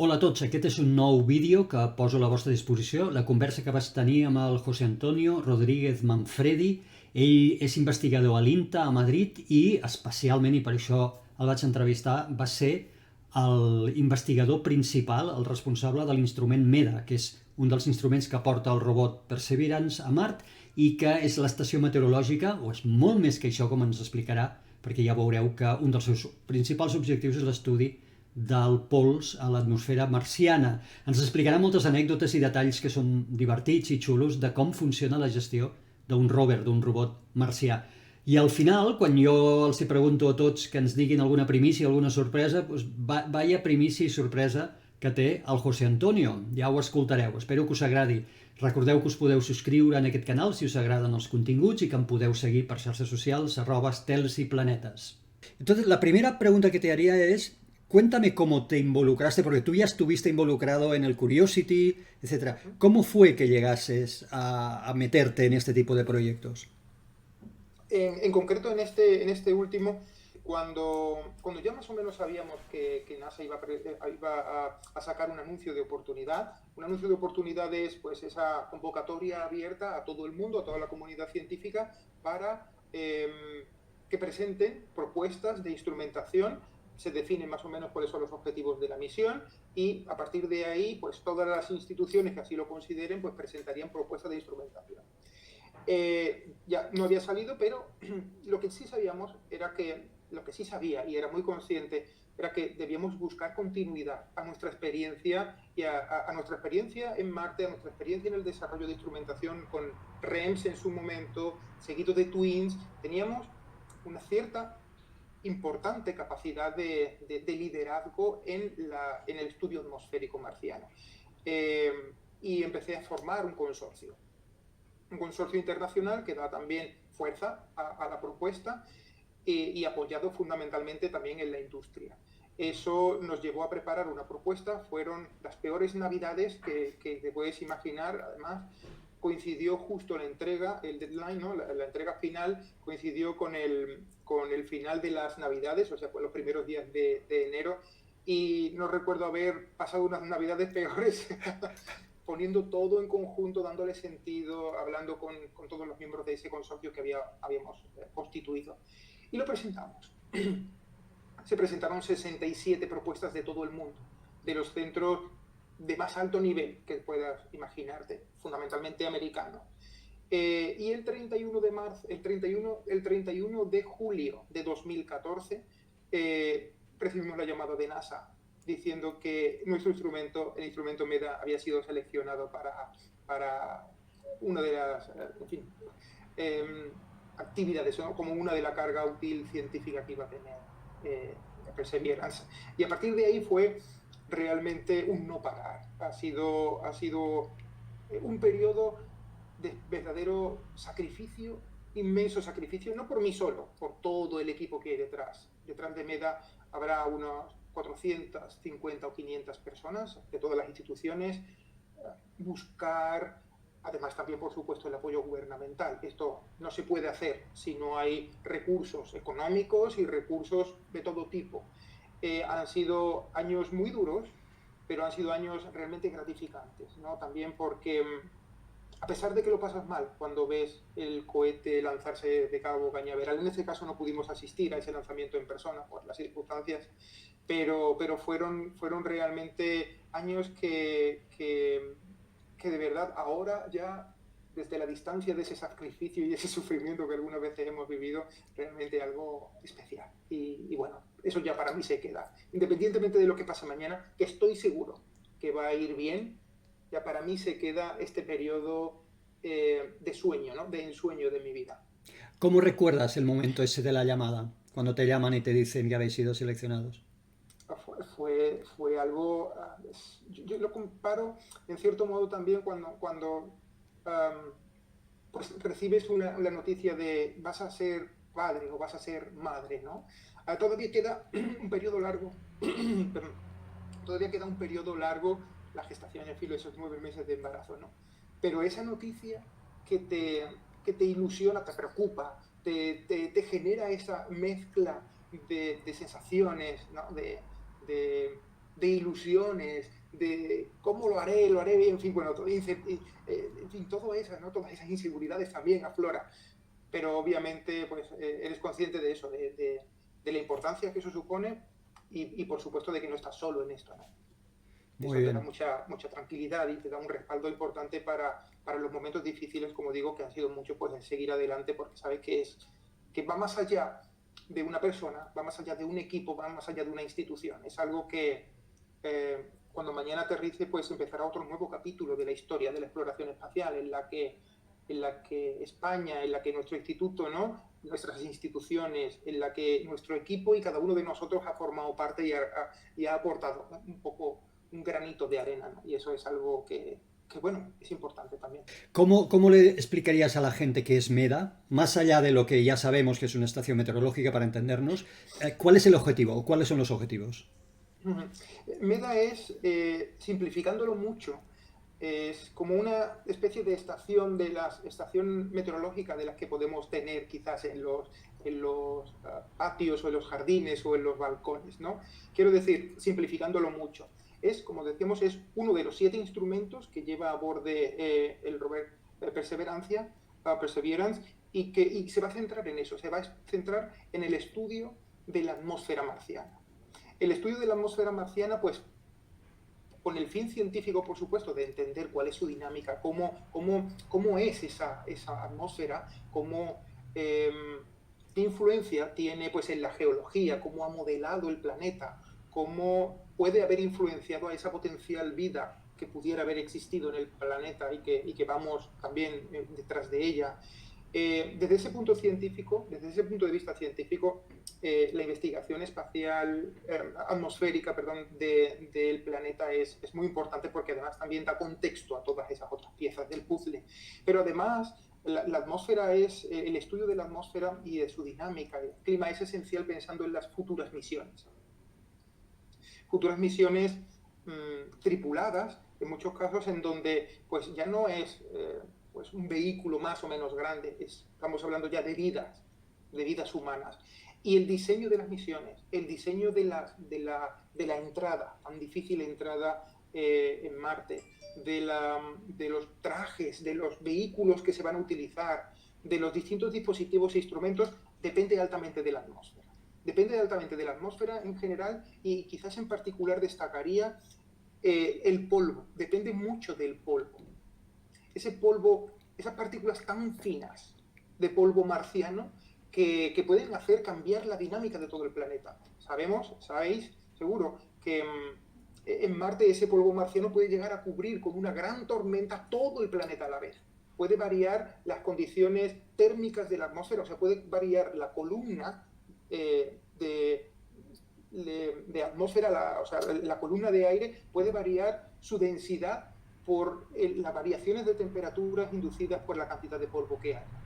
Hola a tots, aquest és un nou vídeo que poso a la vostra disposició, la conversa que vaig tenir amb el José Antonio Rodríguez Manfredi. Ell és investigador a l'INTA a Madrid i especialment, i per això el vaig entrevistar, va ser l'investigador principal, el responsable de l'instrument MEDA, que és un dels instruments que porta el robot Perseverance a Mart i que és l'estació meteorològica, o és molt més que això, com ens explicarà, perquè ja veureu que un dels seus principals objectius és l'estudi del pols a l'atmosfera marciana. Ens explicarà moltes anècdotes i detalls que són divertits i xulos de com funciona la gestió d'un rover, d'un robot marcià. I al final, quan jo els pregunto a tots que ens diguin alguna primícia, alguna sorpresa, doncs vaya primícia i sorpresa que té el José Antonio. Ja ho escoltareu, espero que us agradi. Recordeu que us podeu subscriure en aquest canal si us agraden els continguts i que em podeu seguir per xarxes socials @estels-y-planetes. Entonces, la primera pregunta que te haría es: cuéntame cómo te involucraste, porque tú ya estuviste involucrado en el Curiosity, etcétera. ¿Cómo fue que llegases a meterte en este tipo de proyectos? En concreto, en este último, cuando ya más o menos sabíamos que NASA iba a sacar un anuncio de oportunidad. Un anuncio de oportunidad es pues esa convocatoria abierta a todo el mundo, a toda la comunidad científica, para que presenten propuestas de instrumentación. Se definen más o menos cuáles son los objetivos de la misión y a partir de ahí, pues todas las instituciones que así lo consideren, pues presentarían propuestas de instrumentación. Ya no había salido, pero lo que sí sabíamos era que, lo que sí sabía y era muy consciente, era que debíamos buscar continuidad a nuestra experiencia y a nuestra experiencia en Marte, a nuestra experiencia en el desarrollo de instrumentación con REMS en su momento, seguido de TWINS. Teníamos una cierta importante capacidad de liderazgo en el estudio atmosférico marciano. Y empecé a formar un consorcio internacional que da también fuerza a la propuesta y apoyado fundamentalmente también en la industria. Eso nos llevó a preparar una propuesta. Fueron las peores navidades que te puedes imaginar. Además, coincidió justo la entrega, el deadline, ¿no? La entrega final coincidió con el final de las navidades, o sea, con los primeros días de enero, y no recuerdo haber pasado unas navidades peores poniendo todo en conjunto, dándole sentido, hablando con todos los miembros de ese consorcio que habíamos constituido. Y lo presentamos. Se presentaron 67 propuestas de todo el mundo, de los centros de más alto nivel que puedas imaginarte, fundamentalmente americanos. Y el 31 de julio de 2014 recibimos la llamada de NASA diciendo que nuestro instrumento, el instrumento MEDA, había sido seleccionado para una de las actividades, ¿no? Como una de la carga útil científica que iba a tener Perseverance. Y a partir de ahí fue realmente un no parar. Ha sido un periodo de verdadero sacrificio, inmenso sacrificio, no por mí solo, por todo el equipo que hay detrás. Detrás de MEDA habrá unos 450 o 500 personas de todas las instituciones. Buscar, además también por supuesto el apoyo gubernamental. Esto no se puede hacer si no hay recursos económicos y recursos de todo tipo. Han sido años muy duros, pero han sido años realmente gratificantes, ¿no? También porque a pesar de que lo pasas mal cuando ves el cohete lanzarse de Cabo Cañaveral, en este caso no pudimos asistir a ese lanzamiento en persona por las circunstancias, pero fueron realmente años que de verdad ahora ya, desde la distancia de ese sacrificio y ese sufrimiento que algunas veces hemos vivido, realmente algo especial. Y bueno, eso ya para mí se queda. Independientemente de lo que pase mañana, que estoy seguro que va a ir bien, ya para mí se queda este periodo de sueño, ¿no? De ensueño de mi vida. ¿Cómo recuerdas el momento ese de la llamada? Cuando te llaman y te dicen que habéis sido seleccionados. Fue algo, yo lo comparo en cierto modo también cuando pues recibes la noticia de vas a ser padre o vas a ser madre, ¿no? Todavía queda un periodo largo, perdón, todavía queda un periodo largo, la gestación, en fin, esos 9 meses de embarazo, ¿no? Pero esa noticia que te, que te ilusiona, te preocupa, te genera esa mezcla de sensaciones, ¿no? De ilusiones, de cómo lo haré bien, en fin, bueno, en fin, todo eso, ¿no? Todas esas inseguridades también afloran, pero obviamente pues eres consciente de eso, de la importancia que eso supone y por supuesto de que no estás solo en esto, ¿no? Muy Eso te da bien. mucha tranquilidad y te da un respaldo importante para los momentos difíciles, como digo, que han sido mucho, pues en seguir adelante, porque sabes que va más allá de una persona, va más allá de un equipo, va más allá de una institución. Es algo que cuando mañana aterrice, pues empezará otro nuevo capítulo de la historia de la exploración espacial, en la que España, en la que nuestro instituto, ¿no? Nuestras instituciones, en la que nuestro equipo y cada uno de nosotros ha formado parte y ha aportado, ¿no? Un poco un granito de arena, ¿no? Y eso es algo que, bueno, es importante también. ¿Cómo le explicarías a la gente qué es MEDA? Más allá de lo que ya sabemos que es una estación meteorológica para entendernos, ¿cuál es el objetivo o cuáles son los objetivos? MEDA es, simplificándolo mucho, es como una especie de estación meteorológica de las que podemos tener quizás en los patios o en los jardines o en los balcones, ¿no? Quiero decir, simplificándolo mucho, es, como decíamos, es uno de los 7 instrumentos que lleva a bordo el rover Perseverance y se va a centrar en eso, se va a centrar en el estudio de la atmósfera marciana. El estudio de la atmósfera marciana, pues con el fin científico, por supuesto, de entender cuál es su dinámica, cómo es esa atmósfera, qué influencia tiene pues, en la geología, cómo ha modelado el planeta, cómo puede haber influenciado a esa potencial vida que pudiera haber existido en el planeta y que vamos también detrás de ella. Desde ese punto científico, desde ese punto de vista científico, la investigación espacial, atmosférica, perdón, del planeta es muy importante porque además también da contexto a todas esas otras piezas del puzzle. Pero además, la atmósfera el estudio de la atmósfera y de su dinámica, el clima es esencial pensando en las futuras misiones. Futuras misiones tripuladas, en muchos casos en donde pues ya no es pues un vehículo más o menos grande, estamos hablando ya de vidas humanas. Y el diseño de las misiones, el diseño de la entrada, tan difícil entrada en Marte, de los trajes, de los vehículos que se van a utilizar, de los distintos dispositivos e instrumentos, depende altamente de la atmósfera. Depende altamente de la atmósfera en general y quizás en particular destacaría el polvo, depende mucho del polvo. Ese polvo, esas partículas tan finas de polvo marciano que pueden hacer cambiar la dinámica de todo el planeta. Sabéis, seguro, que en Marte ese polvo marciano puede llegar a cubrir con una gran tormenta todo el planeta a la vez. Puede variar las condiciones térmicas de la atmósfera, o sea, puede variar la columna de atmósfera, o sea, la columna de aire puede variar su densidad por las variaciones de temperaturas inducidas por la cantidad de polvo que haya.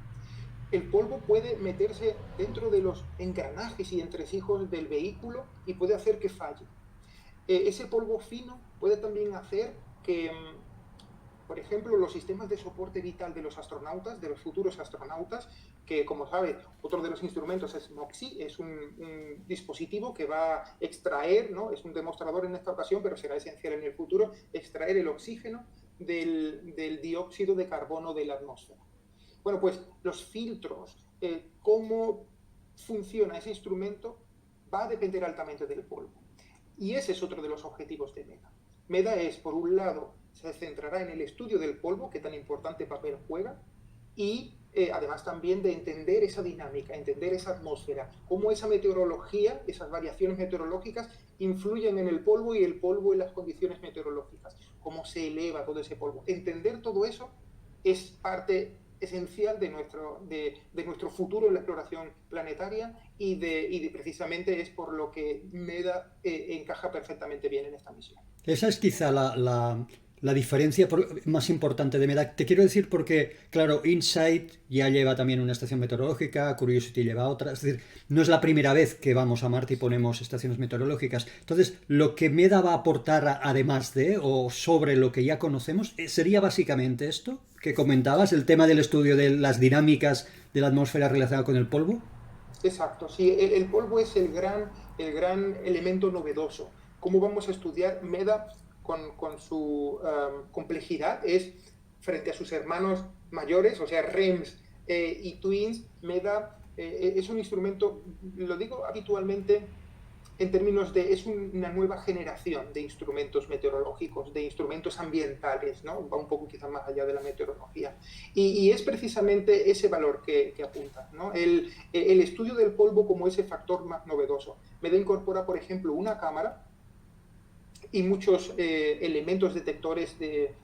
El polvo puede meterse dentro de los engranajes y entresijos del vehículo y puede hacer que falle. Ese polvo fino puede también hacer que, por ejemplo, los sistemas de soporte vital de los astronautas, de los futuros astronautas, que como sabe, otro de los instrumentos es MOXIE, es un dispositivo que va a extraer, ¿no? Es un demostrador en esta ocasión, pero será esencial en el futuro, extraer el oxígeno del dióxido de carbono de la atmósfera. Bueno, pues los filtros, cómo funciona ese instrumento, va a depender altamente del polvo. Y ese es otro de los objetivos de MEDA. MEDA es, por un lado, se centrará en el estudio del polvo, que tan importante papel juega, y además también de entender esa dinámica, entender esa atmósfera, cómo esa meteorología, esas variaciones meteorológicas influyen en el polvo y el polvo en las condiciones meteorológicas, cómo se eleva todo ese polvo. Entender todo eso es parte esencial de nuestro futuro en la exploración planetaria y precisamente es por lo que MEDA encaja perfectamente bien en esta misión. Esa es quizá la diferencia más importante de MEDAC. Te quiero decir porque, claro, InSight ya lleva también una estación meteorológica, Curiosity lleva otra. Es decir, no es la primera vez que vamos a Marte y ponemos estaciones meteorológicas. Entonces, lo que MEDA va a aportar además de o sobre lo que ya conocemos, sería básicamente esto que comentabas, el tema del estudio de las dinámicas de la atmósfera relacionada con el polvo. Exacto, sí, el polvo es el gran elemento novedoso. ¿Cómo vamos a estudiar MEDA con su complejidad? Es frente a sus hermanos mayores, o sea, REMS y TWINS, MEDA es un instrumento, lo digo habitualmente en términos de, es una nueva generación de instrumentos meteorológicos, de instrumentos ambientales, ¿no? Va un poco quizás más allá de la meteorología. Y es precisamente ese valor que apunta, ¿no? El estudio del polvo como ese factor más novedoso. MEDA incorpora, por ejemplo, una cámara y muchos elementos detectores de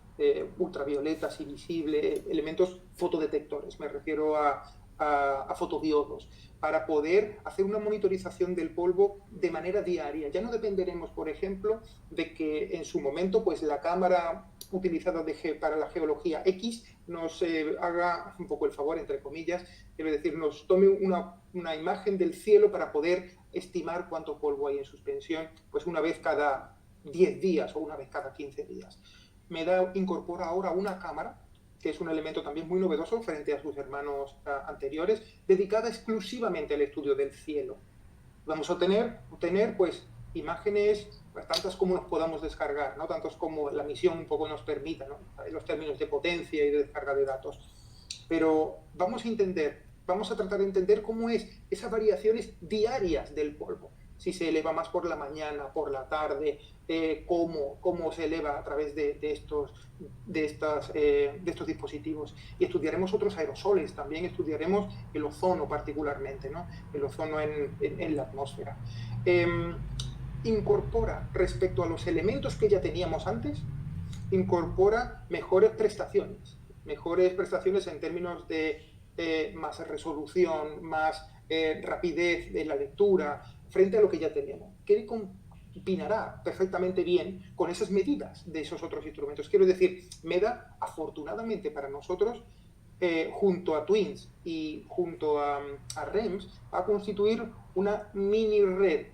ultravioletas y visible, elementos fotodetectores, me refiero a fotodiodos, para poder hacer una monitorización del polvo de manera diaria. Ya no dependeremos, por ejemplo, de que en su momento pues, la cámara utilizada para la geología X nos haga un poco el favor, entre comillas, quiero decir, nos tome una imagen del cielo para poder estimar cuánto polvo hay en suspensión, pues una vez cada 10 días o una vez cada 15 días. MEDA incorpora ahora una cámara, que es un elemento también muy novedoso frente a sus hermanos anteriores, dedicada exclusivamente al estudio del cielo. Vamos a tener pues, imágenes, pues, tantas como nos podamos descargar, ¿no? Tantos como la misión un poco nos permita, ¿no? En los términos de potencia y de descarga de datos. Pero vamos a tratar de entender cómo es esas variaciones diarias del polvo. Si se eleva más por la mañana, por la tarde, cómo se eleva a través de estos dispositivos. Y estudiaremos otros aerosoles, también estudiaremos el ozono particularmente, ¿no? El ozono en la atmósfera. Incorpora, respecto a los elementos que ya teníamos antes, incorpora mejores prestaciones en términos de más resolución, más rapidez de la lectura, frente a lo que ya tenemos, que combinará perfectamente bien con esas medidas de esos otros instrumentos. Quiero decir, MEDA, afortunadamente para nosotros, junto a TWINS y junto a REMS, va a constituir una mini red,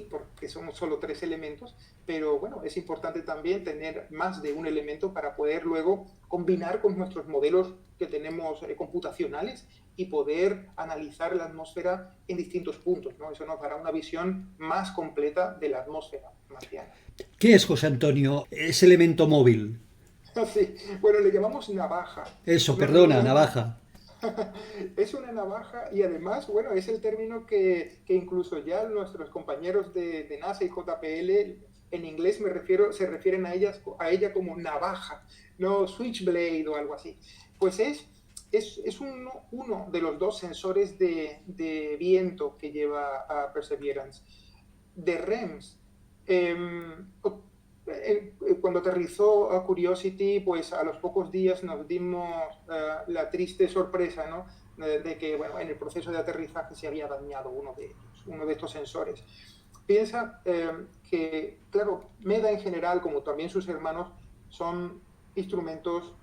porque son solo 3 elementos, pero bueno, es importante también tener más de un elemento para poder luego combinar con nuestros modelos que tenemos computacionales y poder analizar la atmósfera en distintos puntos, ¿no? Eso nos dará una visión más completa de la atmósfera marciana. ¿Qué es, José Antonio, ese elemento móvil? Sí, bueno, le llamamos navaja. Eso, perdona, navaja. Es una navaja y además, bueno, es el término que incluso ya nuestros compañeros de NASA y JPL, en inglés se refieren a ella como navaja, no switchblade o algo así. Pues es uno de los 2 sensores de viento que lleva a Perseverance. De REMS, cuando aterrizó a Curiosity, pues a los pocos días nos dimos la triste sorpresa, ¿no? De que, bueno, en el proceso de aterrizaje se había dañado uno de estos sensores. Piensa que, claro, MEDA en general, como también sus hermanos, son instrumentos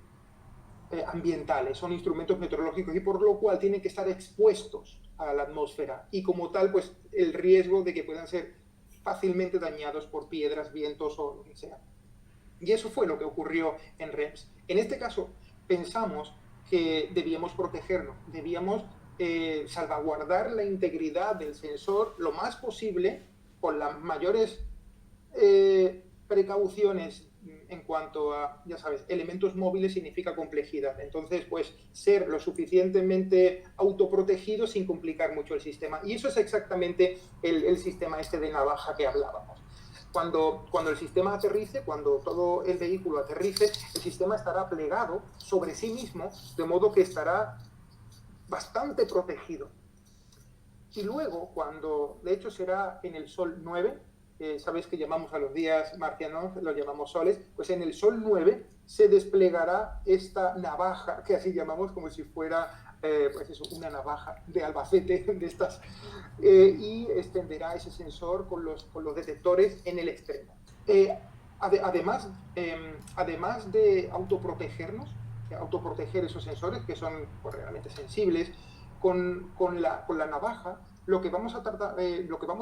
ambientales, son instrumentos meteorológicos y por lo cual tienen que estar expuestos a la atmósfera y como tal, pues el riesgo de que puedan ser fácilmente dañados por piedras, vientos o lo que sea. Y eso fue lo que ocurrió en REMS. En este caso, pensamos que debíamos protegernos, debíamos salvaguardar la integridad del sensor lo más posible con las mayores precauciones en cuanto a, ya sabes, elementos móviles significa complejidad. Entonces, pues, ser lo suficientemente autoprotegido sin complicar mucho el sistema. Y eso es exactamente el sistema este de navaja que hablábamos. Cuando el sistema aterrice, cuando todo el vehículo aterrice, el sistema estará plegado sobre sí mismo, de modo que estará bastante protegido. Y luego, cuando, de hecho será en el Sol 9, sabéis que llamamos a los días marcianos, los llamamos soles, pues en el Sol 9 se desplegará esta navaja, que así llamamos como si fuera pues eso, una navaja de Albacete, de estas, y extenderá ese sensor con los detectores en el extremo. Además de autoproteger esos sensores, que son pues, realmente sensibles, con la navaja, lo que vamos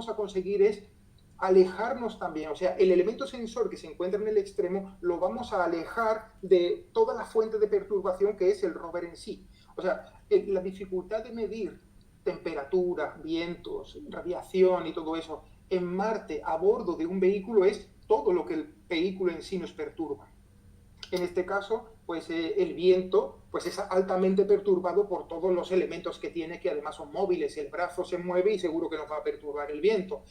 a conseguir es alejarnos también, o sea, el elemento sensor que se encuentra en el extremo lo vamos a alejar de toda la fuente de perturbación que es el rover en sí. O sea, la dificultad de medir temperatura, vientos, radiación y todo eso en Marte a bordo de un vehículo es todo lo que el vehículo en sí nos perturba. En este caso, pues el viento pues es altamente perturbado por todos los elementos que tiene, que además son móviles. El brazo se mueve y seguro que nos va a perturbar el viento.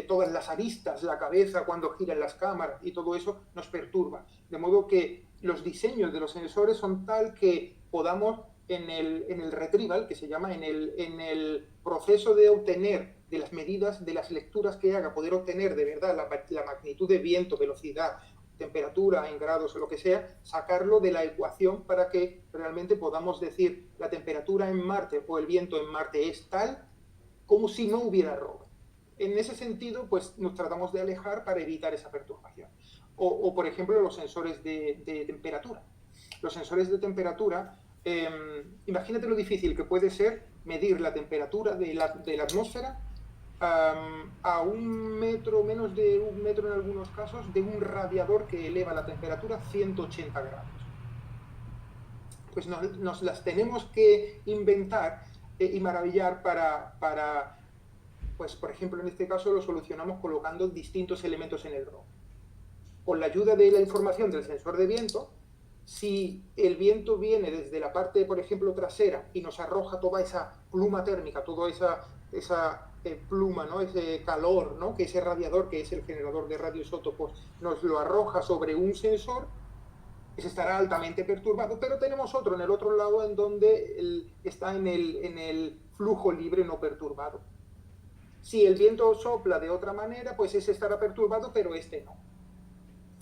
Todas las aristas, la cabeza cuando giran las cámaras y todo eso nos perturba. De modo que los diseños de los sensores son tal que podamos en el retrieval, que se llama en el proceso de obtener de las medidas, de las lecturas que haga, poder obtener de verdad la magnitud de viento, velocidad, temperatura en grados o lo que sea, sacarlo de la ecuación para que realmente podamos decir la temperatura en Marte o el viento en Marte es tal como si no hubiera rover. En ese sentido, pues nos tratamos de alejar para evitar esa perturbación. Por ejemplo, los sensores de temperatura. Los sensores de temperatura, imagínate lo difícil que puede ser medir la temperatura de la atmósfera a 1 metro, menos de 1 metro en algunos casos, de un radiador que eleva la temperatura a 180 grados. Pues nos las tenemos que inventar y maravillar para, pues por ejemplo en este caso lo solucionamos colocando distintos elementos en el rover. Con la ayuda de la información del sensor de viento, si el viento viene desde la parte, por ejemplo, trasera y nos arroja toda esa pluma térmica, toda esa pluma, ¿no? Ese calor, ¿no? Que ese radiador, que es el generador de radioisótopos, nos lo arroja sobre un sensor, ese estará altamente perturbado, pero tenemos otro en el otro lado en donde está en el flujo libre no perturbado. Si el viento sopla de otra manera, pues ese estará perturbado, pero este no.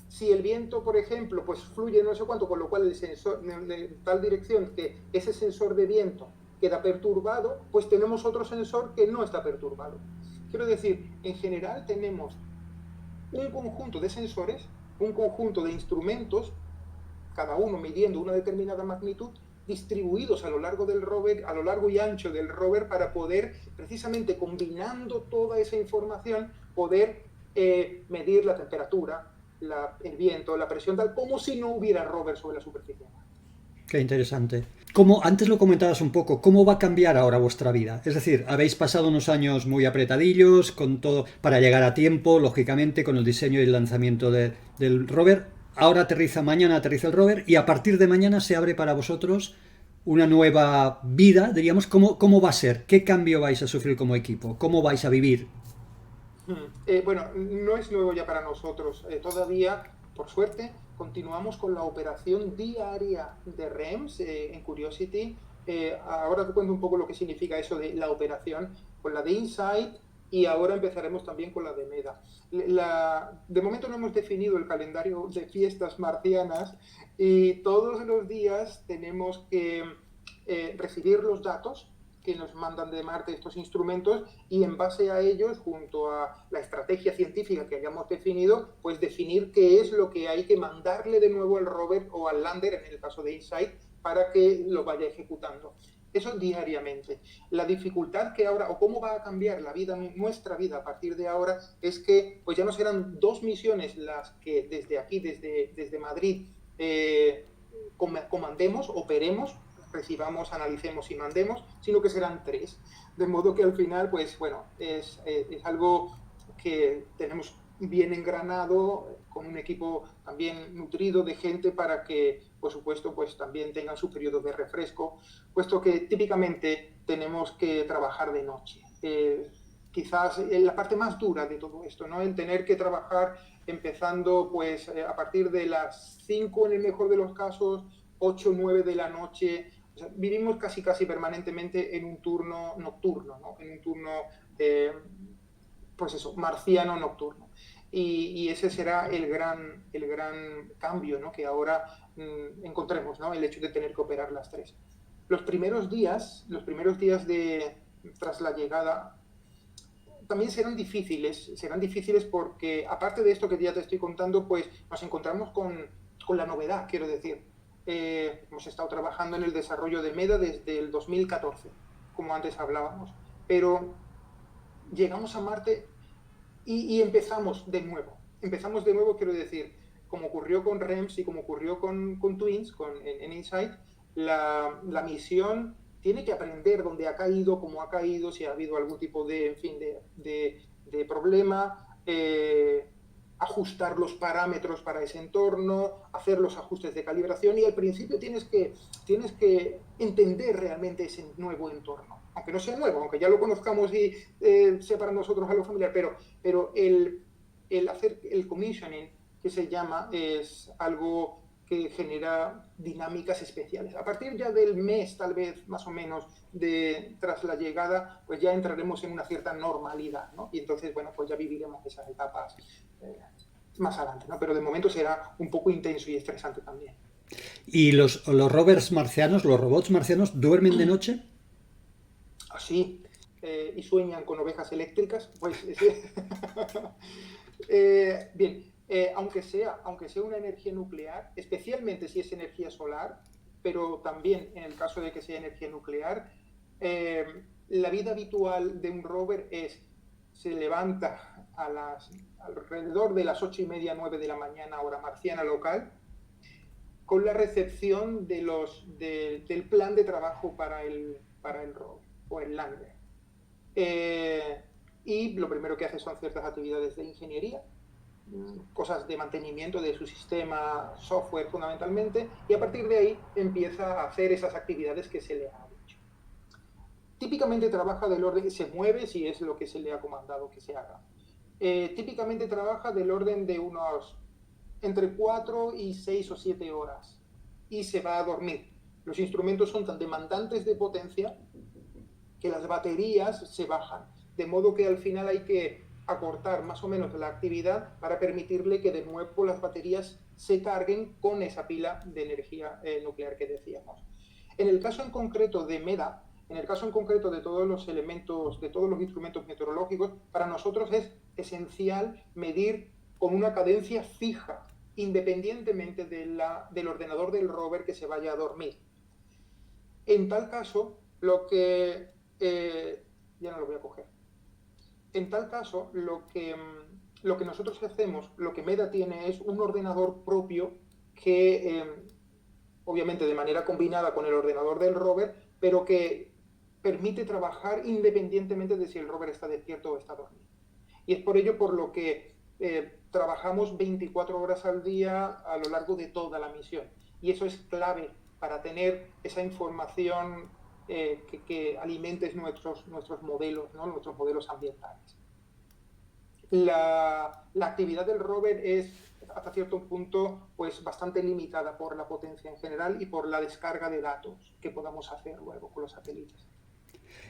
Si el viento, por ejemplo, pues fluye no sé cuánto, con lo cual el sensor de tal dirección que ese sensor de viento queda perturbado, pues tenemos otro sensor que no está perturbado. Quiero decir, en general tenemos un conjunto de sensores, un conjunto de instrumentos, cada uno midiendo una determinada magnitud, distribuidos a lo largo del rover, a lo largo y ancho del rover, para poder, precisamente combinando toda esa información, poder medir la temperatura, el viento, la presión, tal como si no hubiera rover sobre la superficie. Qué interesante. Como antes lo comentabas un poco, ¿cómo va a cambiar ahora vuestra vida? Es decir, habéis pasado unos años muy apretadillos, con todo para llegar a tiempo, lógicamente, con el diseño y el lanzamiento del rover. Ahora mañana aterriza el rover y a partir de mañana se abre para vosotros una nueva vida, diríamos. ¿Cómo va a ser? ¿Qué cambio vais a sufrir como equipo? ¿Cómo vais a vivir? Bueno, no es nuevo ya para nosotros. Todavía, por suerte, continuamos con la operación diaria de REMS en Curiosity. Ahora te cuento un poco lo que significa eso de la operación, con la de InSight, y ahora empezaremos también con la de MEDA. De momento no hemos definido el calendario de fiestas marcianas y todos los días tenemos que recibir los datos que nos mandan de Marte estos instrumentos y en base a ellos, junto a la estrategia científica que hayamos definido, pues definir qué es lo que hay que mandarle de nuevo al rover o al lander, en el caso de InSight, para que lo vaya ejecutando. Eso diariamente. La dificultad que ahora, o cómo va a cambiar la vida, nuestra vida a partir de ahora, es que pues ya no serán 2 misiones las que desde aquí, desde Madrid, comandemos, operemos, recibamos, analicemos y mandemos, sino que serán 3. De modo que al final, pues bueno, es algo que tenemos bien engranado, con un equipo también nutrido de gente para que, por supuesto, pues también tengan su periodo de refresco, puesto que típicamente tenemos que trabajar de noche. Quizás la parte más dura de todo esto, ¿no? El tener que trabajar empezando pues a partir de las 5 en el mejor de los casos, 8 o 9 de la noche. O sea, vivimos casi permanentemente en un turno nocturno, ¿no? En un turno, pues eso, marciano nocturno. Y ese será el gran cambio, ¿no? Que ahora encontremos, ¿no? El hecho de tener que operar las tres. Los primeros días tras la llegada también serán difíciles porque aparte de esto que ya te estoy contando, pues nos encontramos con la novedad, quiero decir. Hemos estado trabajando en el desarrollo de MEDA desde el 2014, como antes hablábamos, pero llegamos a Marte y empezamos de nuevo. Empezamos de nuevo, quiero decir, como ocurrió con REMS y como ocurrió con Twins, en InSight, la misión tiene que aprender dónde ha caído, cómo ha caído, si ha habido algún tipo de, en fin, de problema, ajustar los parámetros para ese entorno, hacer los ajustes de calibración y al principio tienes que entender realmente ese nuevo entorno. Aunque no sea nuevo, aunque ya lo conozcamos y sea para nosotros algo familiar, pero el hacer el commissioning, que se llama, es algo que genera dinámicas especiales. A partir ya del mes, tal vez, más o menos, tras la llegada, pues ya entraremos en una cierta normalidad, ¿no? Y entonces, bueno, pues ya viviremos esas etapas más adelante, ¿no? Pero de momento será un poco intenso y estresante también. ¿Y los rovers marcianos, los robots marcianos, duermen de noche? Así, y sueñan con ovejas eléctricas, pues bien, aunque sea una energía nuclear, especialmente si es energía solar, pero también en el caso de que sea energía nuclear, la vida habitual de un rover se levanta alrededor de las 8:30, 9 de la mañana, hora marciana local, con la recepción del plan de trabajo para el rover o el lander. Y lo primero que hace son ciertas actividades de ingeniería, cosas de mantenimiento de su sistema, software fundamentalmente, y a partir de ahí empieza a hacer esas actividades que se le ha dicho. Típicamente trabaja del orden, se mueve si es lo que se le ha comandado que se haga. Típicamente trabaja del orden de unos entre 4 y 6 o 7 horas y se va a dormir. Los instrumentos son tan demandantes de potencia que las baterías se bajan, de modo que al final hay que acortar más o menos la actividad para permitirle que de nuevo las baterías se carguen con esa pila de energía nuclear que decíamos. En el caso en concreto de MEDA, en el caso en concreto de todos los elementos, de todos los instrumentos meteorológicos, para nosotros es esencial medir con una cadencia fija, independientemente del ordenador del rover que se vaya a dormir. En tal caso, ya no lo voy a coger. En tal caso, lo que nosotros hacemos, lo que MEDA tiene es un ordenador propio que, obviamente de manera combinada con el ordenador del rover, pero que permite trabajar independientemente de si el rover está despierto o está dormido. Y es por ello por lo que trabajamos 24 horas al día a lo largo de toda la misión. Y eso es clave para tener esa información que alimente nuestros modelos, ¿no? Nuestros modelos ambientales. La actividad del rover es hasta cierto punto pues bastante limitada por la potencia en general y por la descarga de datos que podamos hacer luego con los satélites.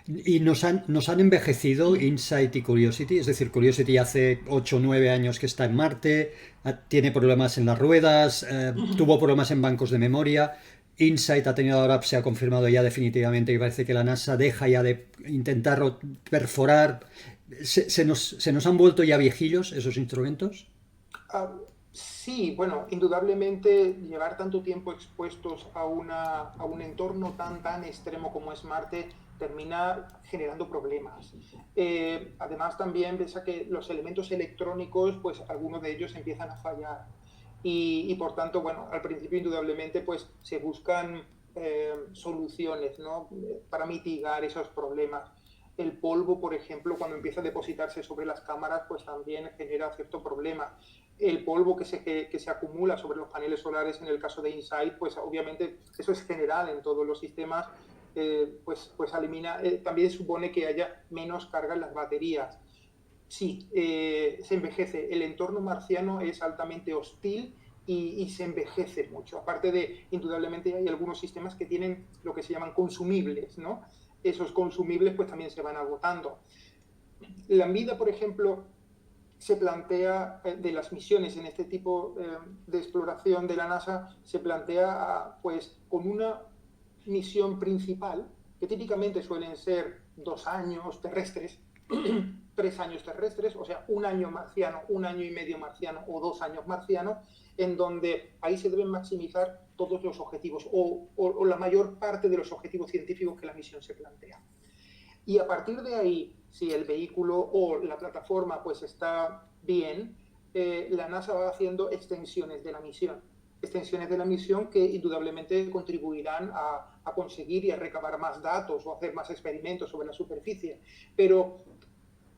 Y nos han envejecido InSight y Curiosity, es decir, Curiosity hace 8 o 9 años que está en Marte, tiene problemas en las ruedas, tuvo problemas en bancos de memoria. InSight ha tenido ahora, se ha confirmado ya definitivamente, y parece que la NASA deja ya de intentar perforar. ¿Se nos han vuelto ya viejillos esos instrumentos? Sí, bueno, indudablemente llevar tanto tiempo expuestos a un entorno tan extremo como es Marte termina generando problemas. Además también piensa que los elementos electrónicos, pues algunos de ellos empiezan a fallar. Y por tanto, bueno, al principio indudablemente pues se buscan soluciones, ¿no? Para mitigar esos problemas. El polvo, por ejemplo, cuando empieza a depositarse sobre las cámaras, pues también genera cierto problema. El polvo que se acumula sobre los paneles solares en el caso de InSight, pues obviamente eso es general en todos los sistemas, pues elimina, también supone que haya menos carga en las baterías. Sí, se envejece. El entorno marciano es altamente hostil y se envejece mucho. Aparte de, indudablemente, hay algunos sistemas que tienen lo que se llaman consumibles, ¿no? Esos consumibles pues también se van agotando. La vida, por ejemplo, se plantea, de las misiones en este tipo de exploración de la NASA, se plantea pues con una misión principal, que típicamente suelen ser 2 años terrestres, 3 años terrestres, o sea, 1 año marciano, 1 año y medio marciano o 2 años marciano, en donde ahí se deben maximizar todos los objetivos o la mayor parte de los objetivos científicos que la misión se plantea. Y a partir de ahí, si el vehículo o la plataforma pues está bien, la NASA va haciendo extensiones de la misión. Extensiones de la misión que indudablemente contribuirán a conseguir y a recabar más datos o hacer más experimentos sobre la superficie. Pero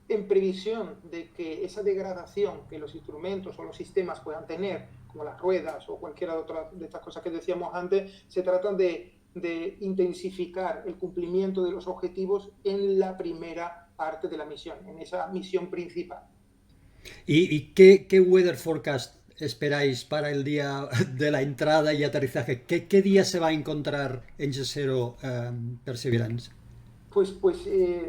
en previsión de que esa degradación que los instrumentos o los sistemas puedan tener, como las ruedas o cualquiera de estas cosas que decíamos antes, se trata de intensificar el cumplimiento de los objetivos en la primera parte de la misión, en esa misión principal. ¿Y qué weather forecast esperáis para el día de la entrada y aterrizaje? ¿Qué día se va a encontrar en Jezero Perseverance? Pues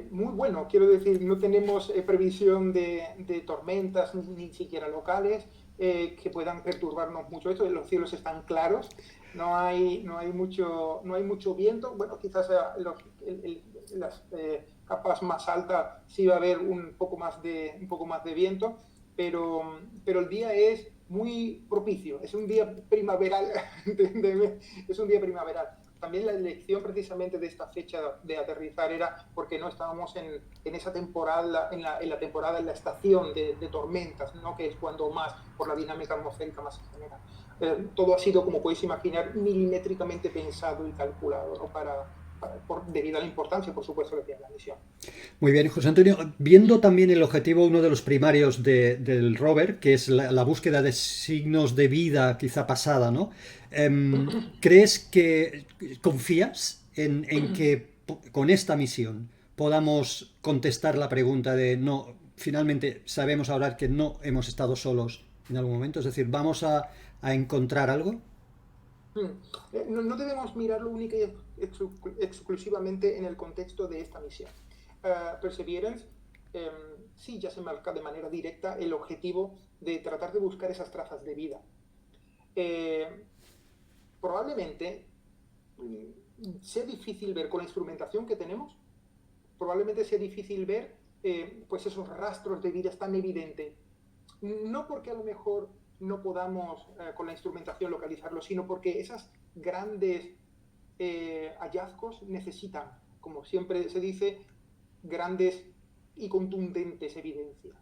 muy bueno, quiero decir, no tenemos previsión de tormentas ni siquiera locales que puedan perturbarnos mucho esto. Los cielos están claros, no hay mucho viento. Bueno, quizás las capas más altas sí va a haber un poco más de viento, pero el día es muy propicio, es un día primaveral, es un día primaveral. También la elección precisamente de esta fecha de aterrizar era porque no estábamos en esa temporada, en la estación de tormentas, ¿no? Que es cuando más, por la dinámica atmosférica más se genera. Todo ha sido, como podéis imaginar, milimétricamente pensado y calculado, ¿no? Debido a la importancia, por supuesto, que tiene la misión. Muy bien, José Antonio. Viendo también el objetivo, uno de los primarios del rover, que es la búsqueda de signos de vida quizá pasada, ¿no? ¿Crees que confías en que con esta misión podamos contestar la pregunta de no, finalmente sabemos ahora que no hemos estado solos en algún momento? Es decir, ¿vamos a encontrar algo? No debemos mirarlo única y exclusivamente en el contexto de esta misión. Perseverance sí ya se marca de manera directa el objetivo de tratar de buscar esas trazas de vida. Probablemente sea difícil ver con la instrumentación que tenemos, probablemente sea difícil ver pues esos rastros de vida tan evidentes. No porque a lo mejor no podamos con la instrumentación localizarlo, sino porque esas grandes hallazgos necesitan, como siempre se dice, grandes y contundentes evidencias.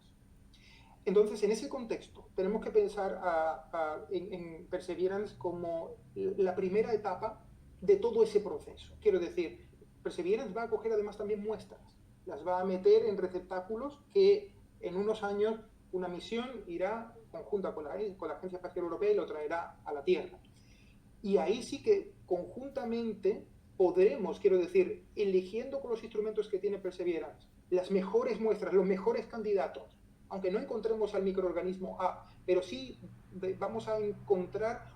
Entonces, en ese contexto, tenemos que pensar en Perseverance como la primera etapa de todo ese proceso. Quiero decir, Perseverance va a coger además también muestras, las va a meter en receptáculos que en unos años una misión irá conjunta con la Agencia Espacial Europea y lo traerá a la Tierra. Y ahí sí que conjuntamente podremos, quiero decir, eligiendo con los instrumentos que tiene Perseverance, las mejores muestras, los mejores candidatos, aunque no encontremos al microorganismo A, pero sí vamos a encontrar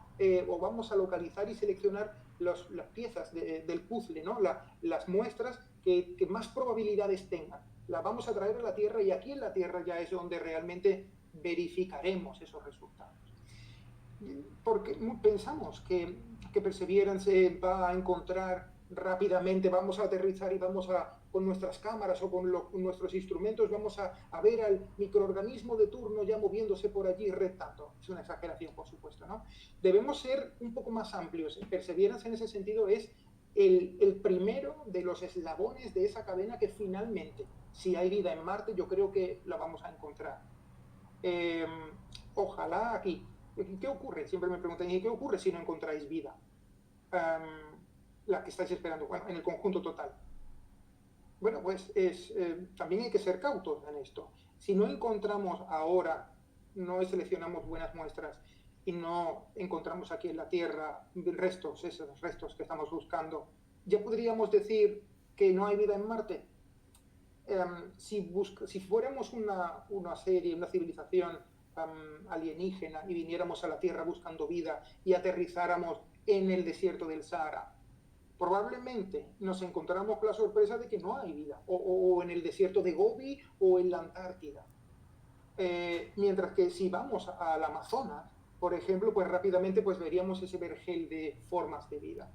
o vamos a localizar y seleccionar las piezas del puzzle, ¿no? Las muestras que más probabilidades tengan. Las vamos a traer a la Tierra y aquí en la Tierra ya es donde realmente verificaremos esos resultados. Porque pensamos que Perseverance va a encontrar rápidamente, vamos a aterrizar y vamos con nuestras cámaras o con nuestros instrumentos, vamos a ver al microorganismo de turno ya moviéndose por allí reptando. Es una exageración, por supuesto, ¿no? Debemos ser un poco más amplios. Perseverance en ese sentido es el primero de los eslabones de esa cadena que finalmente, si hay vida en Marte, yo creo que la vamos a encontrar. Ojalá aquí. ¿Qué ocurre? Siempre me preguntan, ¿y qué ocurre si no encontráis vida? La que estáis esperando, bueno, en el conjunto total. Bueno, pues también hay que ser cautos en esto. Si no encontramos ahora, no seleccionamos buenas muestras y no encontramos aquí en la Tierra esos restos que estamos buscando, ¿ya podríamos decir que no hay vida en Marte? Si fuéramos una serie, una civilización alienígena y viniéramos a la Tierra buscando vida y aterrizáramos en el desierto del Sahara, probablemente nos encontramos con la sorpresa de que no hay vida, o en el desierto de Gobi o en la Antártida. Mientras que si vamos al Amazonas, por ejemplo, pues rápidamente pues veríamos ese vergel de formas de vida.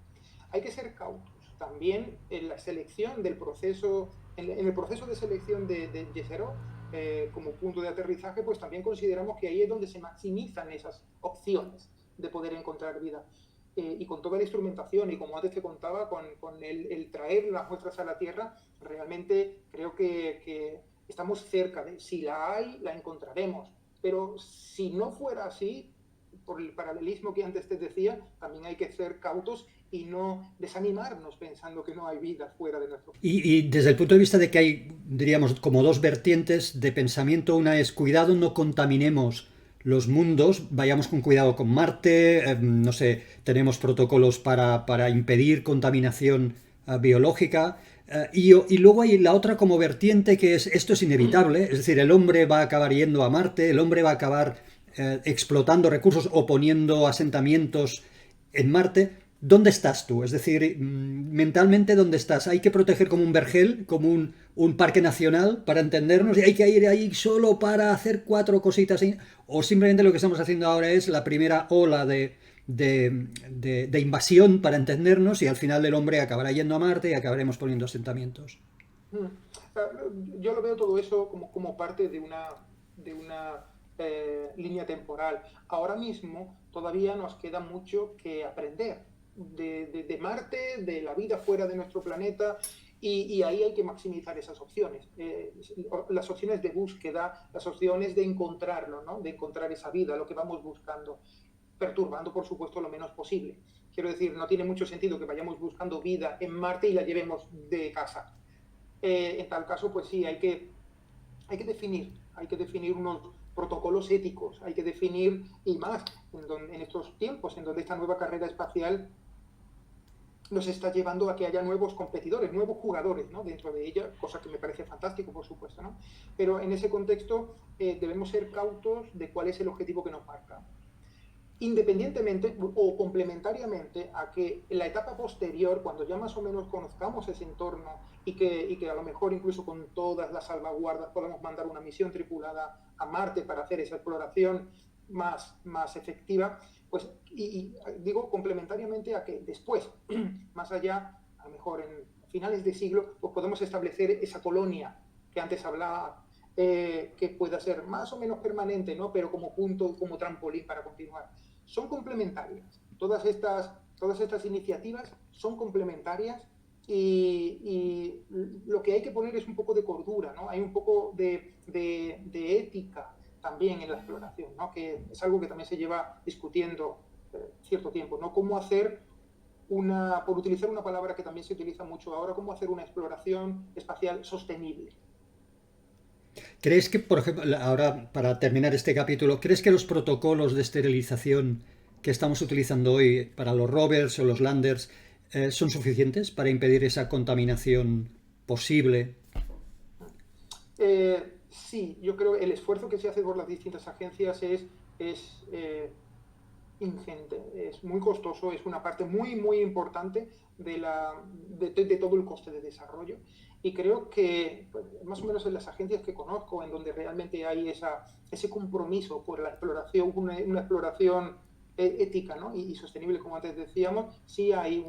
Hay que ser cautos. También en la selección del proceso, en el proceso de selección de Jezero, como punto de aterrizaje, pues también consideramos que ahí es donde se maximizan esas opciones de poder encontrar vida. Y con toda la instrumentación, y como antes te contaba, con el traer las muestras a la Tierra, realmente creo que estamos cerca de, si la hay, la encontraremos. Pero si no fuera así, por el paralelismo que antes te decía, también hay que ser cautos y no desanimarnos pensando que no hay vida fuera de nuestro. Y desde el punto de vista de que hay, diríamos, como dos vertientes de pensamiento, una es cuidado, no contaminemos los mundos, vayamos con cuidado con Marte, no sé, tenemos protocolos para impedir contaminación biológica, y luego hay la otra como vertiente que es, esto es inevitable, es decir, el hombre va a acabar yendo a Marte, el hombre va a acabar explotando recursos o poniendo asentamientos en Marte. ¿Dónde estás tú? Es decir, mentalmente, ¿dónde estás? Hay que proteger como un vergel, como un parque nacional, para entendernos, y hay que ir ahí solo para hacer 4 cositas. O simplemente lo que estamos haciendo ahora es la primera ola de invasión para entendernos, y al final el hombre acabará yendo a Marte y acabaremos poniendo asentamientos. Yo lo veo todo eso como parte de una línea temporal. Ahora mismo todavía nos queda mucho que aprender de Marte, de la vida fuera de nuestro planeta, y ahí hay que maximizar esas opciones, las opciones de búsqueda, las opciones de encontrarlo, ¿no? De encontrar esa vida, lo que vamos buscando, perturbando por supuesto lo menos posible. Quiero decir, no tiene mucho sentido que vayamos buscando vida en Marte y la llevemos de casa. En tal caso, pues sí, hay que definir unos protocolos éticos, hay que definir, y más en estos tiempos en donde esta nueva carrera espacial nos está llevando a que haya nuevos competidores, nuevos jugadores, ¿no? Dentro de ella, cosa que me parece fantástico, por supuesto, ¿no? Pero en ese contexto debemos ser cautos de cuál es el objetivo que nos marca. Independientemente o complementariamente a que en la etapa posterior, cuando ya más o menos conozcamos ese entorno y que a lo mejor incluso con todas las salvaguardas podamos mandar una misión tripulada a Marte para hacer esa exploración más efectiva, pues, y digo complementariamente a que después, más allá, a lo mejor en finales de siglo, pues podemos establecer esa colonia que antes hablaba, que pueda ser más o menos permanente, ¿no? Pero como punto, como trampolín para continuar. Son complementarias. Todas estas iniciativas son complementarias, y lo que hay que poner es un poco de cordura, ¿no? Hay un poco de ética también en la exploración, ¿no? Que es algo que también se lleva discutiendo cierto tiempo, ¿no? Cómo hacer por utilizar una palabra que también se utiliza mucho ahora, cómo hacer una exploración espacial sostenible. ¿Crees que, por ejemplo, ahora para terminar este capítulo, crees que los protocolos de esterilización que estamos utilizando hoy para los rovers o los landers son suficientes para impedir esa contaminación posible? Sí, yo creo que el esfuerzo que se hace por las distintas agencias es ingente, es muy costoso, es una parte muy, muy importante de todo el coste de desarrollo. Y creo que, pues, más o menos en las agencias que conozco, en donde realmente hay ese compromiso por la exploración, una exploración ética, ¿no? y sostenible, como antes decíamos, sí hay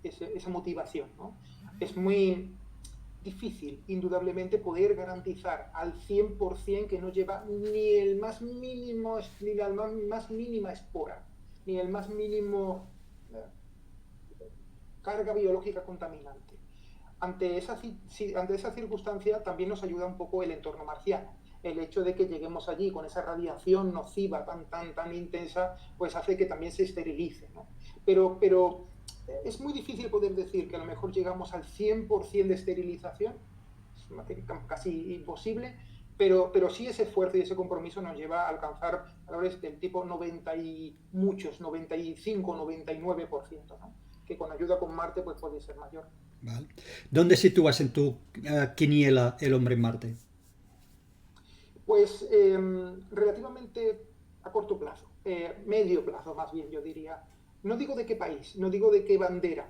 esa motivación, ¿no? Es muy difícil, indudablemente, poder garantizar al 100% que no lleva ni el más mínimo, ni la más mínima espora, ni el más mínimo carga biológica contaminante. Ante esa circunstancia también nos ayuda un poco el entorno marciano. El hecho de que lleguemos allí con esa radiación nociva tan intensa, pues hace que también se esterilice, ¿no? Pero es muy difícil poder decir que a lo mejor llegamos al 100% de esterilización, es casi imposible, pero sí ese esfuerzo y ese compromiso nos lleva a alcanzar valores del tipo 90 y muchos, 95, 99%, ¿no? Que con ayuda con Marte pues puede ser mayor. Vale. ¿Dónde sitúas en tu quiniela el hombre en Marte? Pues relativamente a corto plazo, medio plazo más bien yo diría. No digo de qué país, no digo de qué bandera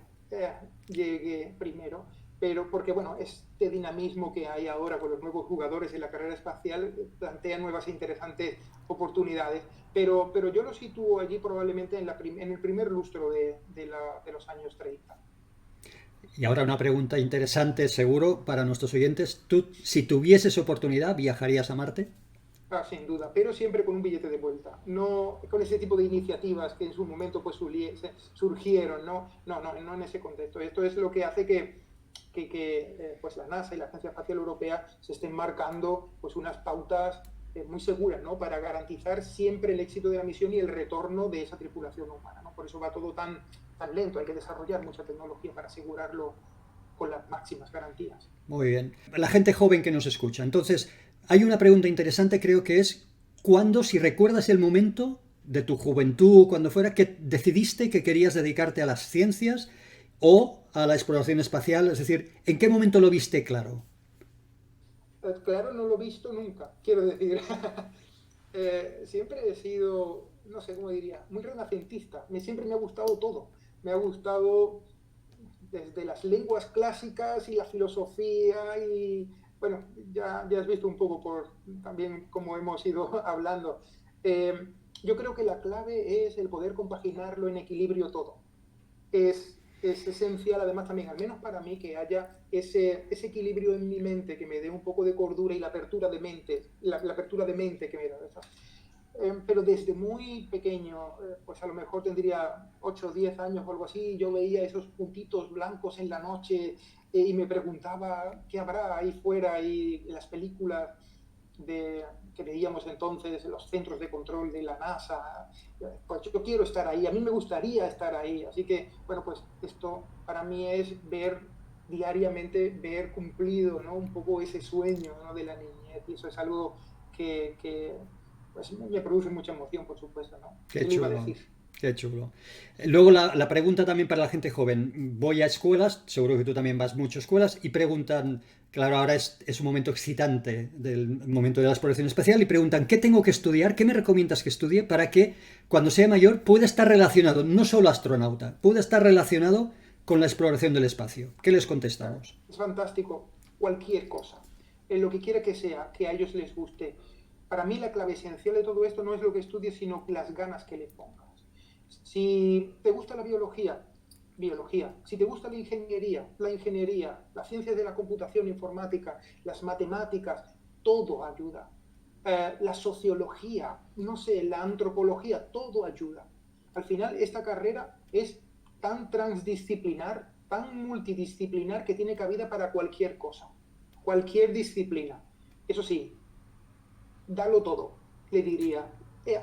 llegue primero, pero porque bueno, este dinamismo que hay ahora con los nuevos jugadores en la carrera espacial plantea nuevas e interesantes oportunidades, pero yo lo sitúo allí probablemente en el primer lustro de los años 30. Y ahora una pregunta interesante, seguro, para nuestros oyentes. ¿Tú, si tuvieses oportunidad, viajarías a Marte? Ah, sin duda, pero siempre con un billete de vuelta, no con ese tipo de iniciativas que en su momento pues surgieron, no en ese contexto. Esto es lo que hace que pues la NASA y la Agencia Espacial Europea se estén marcando pues unas pautas muy seguras, ¿no? Para garantizar siempre el éxito de la misión y el retorno de esa tripulación humana, ¿no? Por eso va todo tan lento, hay que desarrollar mucha tecnología para asegurarlo con las máximas garantías. Muy bien. La gente joven que nos escucha. Entonces, hay una pregunta interesante, creo que es, ¿cuándo, si recuerdas el momento de tu juventud o cuando fuera, que decidiste que querías dedicarte a las ciencias o a la exploración espacial? Es decir, ¿en qué momento lo viste claro? Claro, no lo he visto nunca, quiero decir. Siempre he sido, no sé cómo diría, muy renacentista. Siempre me ha gustado todo. Me ha gustado desde las lenguas clásicas y la filosofía y, bueno, ya has visto un poco por también cómo hemos ido hablando. Eh, yo creo que la clave es el poder compaginarlo en equilibrio todo. Es esencial, además también, al menos para mí, que haya ese equilibrio en mi mente, que me dé un poco de cordura y la apertura de mente, la apertura de mente que me da. Pero desde muy pequeño, pues a lo mejor tendría 8 o 10 años o algo así, yo veía esos puntitos blancos en la noche y me preguntaba qué habrá ahí fuera y en las películas que veíamos entonces en los centros de control de la NASA, pues yo quiero estar ahí, a mí me gustaría estar ahí, así que, bueno, pues esto para mí es ver diariamente, ver cumplido, ¿no? Un poco ese sueño, ¿no? De la niñez, y eso es algo que pues me produce mucha emoción, por supuesto, ¿no? Qué ¿Qué le iba a chulo, decir? qué chulo. Luego la pregunta también para la gente joven. Voy a escuelas, seguro que tú también vas mucho a escuelas, y preguntan, claro, ahora es un momento excitante del momento de la exploración espacial, y preguntan, ¿qué tengo que estudiar? ¿Qué me recomiendas que estudie para que cuando sea mayor pueda estar relacionado, no solo astronauta, pueda estar relacionado con la exploración del espacio? ¿Qué les contestamos? Es fantástico cualquier cosa, en lo que quiera que sea, que a ellos les guste. Para mí la clave esencial de todo esto no es lo que estudies, sino las ganas que le pongas. Si te gusta la biología, biología. Si te gusta la ingeniería, las ciencias de la computación, informática, las matemáticas, todo ayuda. La sociología, no sé, la antropología, todo ayuda. Al final, esta carrera es tan transdisciplinar, tan multidisciplinar que tiene cabida para cualquier cosa, cualquier disciplina. Eso sí, dalo todo, le diría.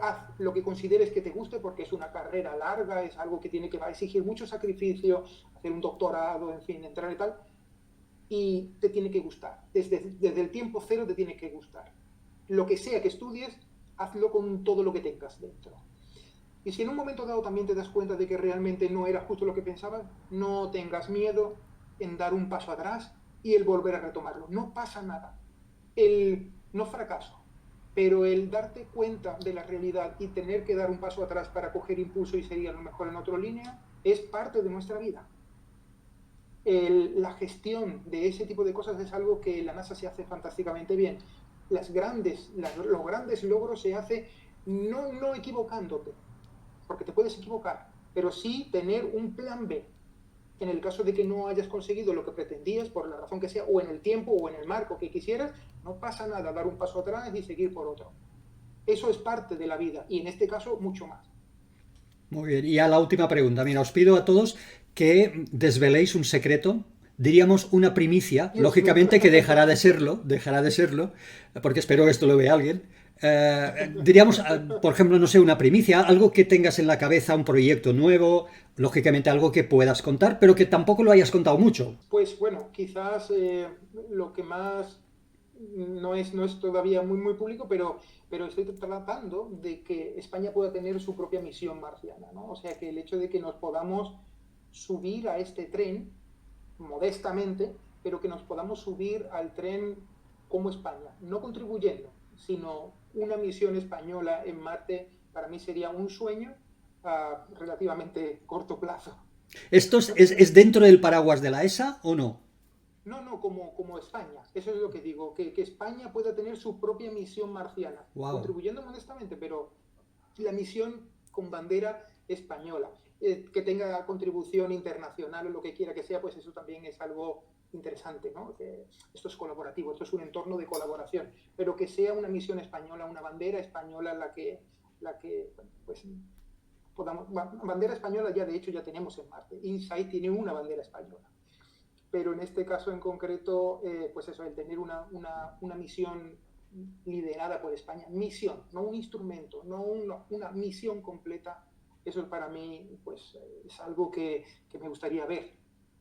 Haz lo que consideres que te guste porque es una carrera larga, es algo que tiene que va a exigir mucho sacrificio, hacer un doctorado, en fin, entrar y tal, y te tiene que gustar. Desde el tiempo cero te tiene que gustar. Lo que sea que estudies, hazlo con todo lo que tengas dentro. Y si en un momento dado también te das cuenta de que realmente no era justo lo que pensabas, no tengas miedo en dar un paso atrás y el volver a retomarlo. No pasa nada. No fracaso, pero el darte cuenta de la realidad y tener que dar un paso atrás para coger impulso y seguir a lo mejor en otra línea es parte de nuestra vida. La gestión de ese tipo de cosas es algo que la NASA se hace fantásticamente bien. Los grandes logros se hace no equivocándote, porque te puedes equivocar, pero sí tener un plan B. En el caso de que no hayas conseguido lo que pretendías, por la razón que sea, o en el tiempo o en el marco que quisieras, no pasa nada, dar un paso atrás y seguir por otro. Eso es parte de la vida y en este caso mucho más. Muy bien, y a la última pregunta. Mira, os pido a todos que desveléis un secreto, diríamos una primicia, Dios mío. lógicamente que dejará de serlo, porque espero que esto lo vea alguien. Diríamos, por ejemplo, no sé, una primicia, algo que tengas en la cabeza, un proyecto nuevo, lógicamente algo que puedas contar, pero que tampoco lo hayas contado mucho. Pues bueno, quizás lo que más no es todavía muy público, pero estoy tratando de que España pueda tener su propia misión marciana, ¿no? O sea, que el hecho de que nos podamos subir a este tren, modestamente, pero que nos podamos subir al tren como España, no contribuyendo, sino una misión española en Marte para mí sería un sueño a relativamente corto plazo. ¿Esto es dentro del paraguas de la ESA o no? No, como España. Eso es lo que digo, que España pueda tener su propia misión marciana, Wow. contribuyendo modestamente, pero la misión con bandera española. Que tenga contribución internacional o lo que quiera que sea, pues eso también es algo interesante, ¿no? Esto es colaborativo, esto es un entorno de colaboración, pero que sea una misión española, una bandera española la que pues, podamos... Bandera española ya de hecho ya tenemos en Marte. InSight tiene una bandera española. Pero en este caso en concreto, pues eso, el tener una misión liderada por España, misión, no un instrumento, no una misión completa, eso para mí pues es algo que me gustaría ver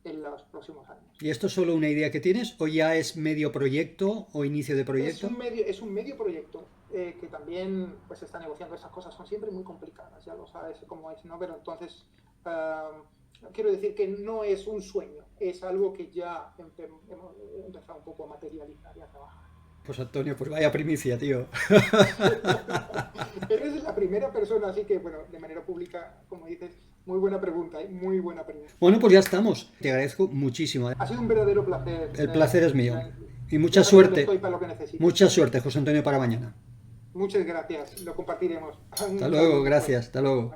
en los próximos años. ¿Y esto es solo una idea que tienes o ya es medio proyecto o inicio de proyecto? Es un medio proyecto que también pues se está negociando. Esas cosas son siempre muy complicadas, ya lo sabes cómo es, ¿no? Pero entonces quiero decir que no es un sueño, es algo que ya hemos empezado un poco a materializar y a trabajar. Pues Antonio, pues vaya primicia, tío. Eres la primera persona, así que, bueno, de manera pública, como dices, muy buena pregunta, muy buena pregunta. Bueno, pues ya estamos. Te agradezco muchísimo. Ha sido un verdadero placer. El placer es mío. Y mucha suerte. Estoy para lo que necesites. Mucha suerte, José Antonio, para mañana. Muchas gracias, lo compartiremos. Hasta luego, gracias, hasta luego.